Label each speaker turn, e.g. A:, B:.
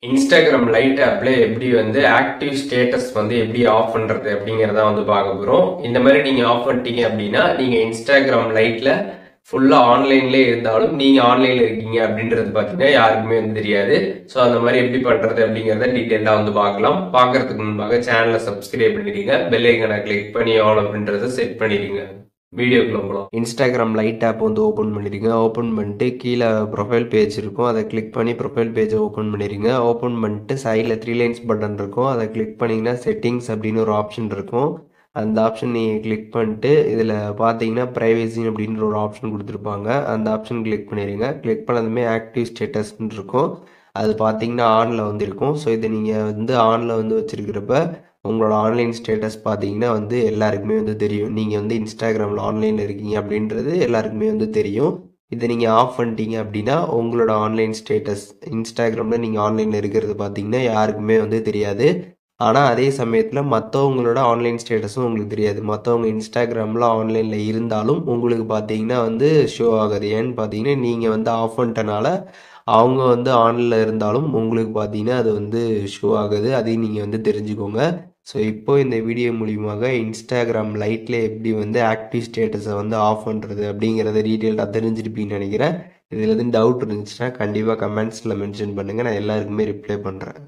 A: Instagram light ஆப்ல எப்படி வந்து ஆக்டிவ் ஸ்டேட்டஸ் வந்து எப்படி ஆஃப் பண்றது அப்படிங்கிறத வந்து பார்க்க போறோம். இந்த மாதிரி நீங்க ஆஃப் பண்ணிட்டீங்க அப்படின்னா நீங்க இன்ஸ்டாகிராம் லைட்ல ஃபுல்லா ஆன்லைன்லேயே இருந்தாலும் நீங்க ஆன்லைன்ல இருக்கீங்க அப்படின்றது பார்த்தீங்கன்னா யாருக்குமே வந்து தெரியாது. ஸோ அந்த மாதிரி எப்படி பண்றது அப்படிங்கிறத டீட்டெயிலாக வந்து பார்க்கலாம். பார்க்கறதுக்கு முன்பாக சேனலை சப்ஸ்கிரைப் பண்ணிடுங்க, பெல் ஐக்கனை கிளிக் பண்ணி ஆல் அப்படின்றத செட் பண்ணிடுங்க. வீடியோக்குள்ள போகலாம். இன்ஸ்டாகிராம் லைட் ஆப் வந்து ஓப்பன் பண்ணிடுங்க. ஓப்பன் பண்ணிட்டு கீழே ப்ரொஃபைல் பேஜ் இருக்கும், அதை கிளிக் பண்ணி ப்ரொஃபைல் பேஜை ஓப்பன் பண்ணிடுங்க. ஓப்பன் பண்ணிட்டு சைடில் 3 லைன்ஸ் பட்டன் இருக்கும், அதை கிளிக் பண்ணிங்கன்னா செட்டிங்ஸ் அப்படின்னு ஒரு ஆப்ஷன் இருக்கும். அந்த ஆப்ஷன் நீங்கள் கிளிக் பண்ணிட்டு இதில் பார்த்தீங்கன்னா ப்ரைவேசி அப்படின்ற ஒரு ஆப்ஷன் கொடுத்துருப்பாங்க. அந்த ஆப்ஷன் கிளிக் பண்ணிடுங்க. கிளிக் பண்ணதுமே ஆக்டிவ் ஸ்டேட்டஸ்ன்னு இருக்கும், அது பார்த்தீங்கன்னா ஆனில் வந்து இருக்கும். ஸோ இதை நீங்கள் வந்து ஆனில் வந்து வச்சுருக்கிறப்ப உங்களோட ஆன்லைன் ஸ்டேட்டஸ் பார்த்தீங்கன்னா வந்து எல்லாருக்குமே வந்து தெரியும். நீங்கள் வந்து இன்ஸ்டாகிராமில் ஆன்லைனில் இருக்கீங்க அப்படின்றது எல்லாருக்குமே வந்து தெரியும். இதை நீங்கள் ஆஃப் பண்ணிட்டீங்க அப்படின்னா உங்களோட ஆன்லைன் ஸ்டேட்டஸ் இன்ஸ்டாகிராமில் நீங்கள் ஆன்லைனில் இருக்கிறது பார்த்தீங்கன்னா யாருக்குமே வந்து தெரியாது. ஆனால் அதே சமயத்தில் மற்றவங்களோட ஆன்லைன் ஸ்டேட்டஸும் உங்களுக்கு தெரியாது. மற்றவங்க இன்ஸ்டாகிராமில் ஆன்லைனில் இருந்தாலும் உங்களுக்கு பார்த்தீங்கன்னா வந்து ஷோ ஆகாது. ஏன்னு பார்த்தீங்கன்னா நீங்கள் வந்து ஆஃப் பண்ணிட்டனால அவங்க வந்து ஆனில் இருந்தாலும் உங்களுக்கு பார்த்தீங்கன்னா அது வந்து ஷோ ஆகுது. அதையும் நீங்கள் வந்து தெரிஞ்சுக்கோங்க. ஸோ இப்போ இந்த வீடியோ மூலியமாக இன்ஸ்டாகிராம் லைட்ல எப்படி வந்து ஆக்டிவ் ஸ்டேட்டஸை வந்து ஆஃப் பண்ணுறது அப்படிங்கிறத டீட்டெயில்டாக தெரிஞ்சிருப்பீங்கன்னு நினைக்கிறேன். இதில் எதுவும் டவுட் இருந்துச்சுன்னா கண்டிப்பாக கமெண்ட்ஸில் மென்ஷன் பண்ணுங்கள், நான் எல்லாருக்குமே ரிப்ளை பண்ணுறேன்.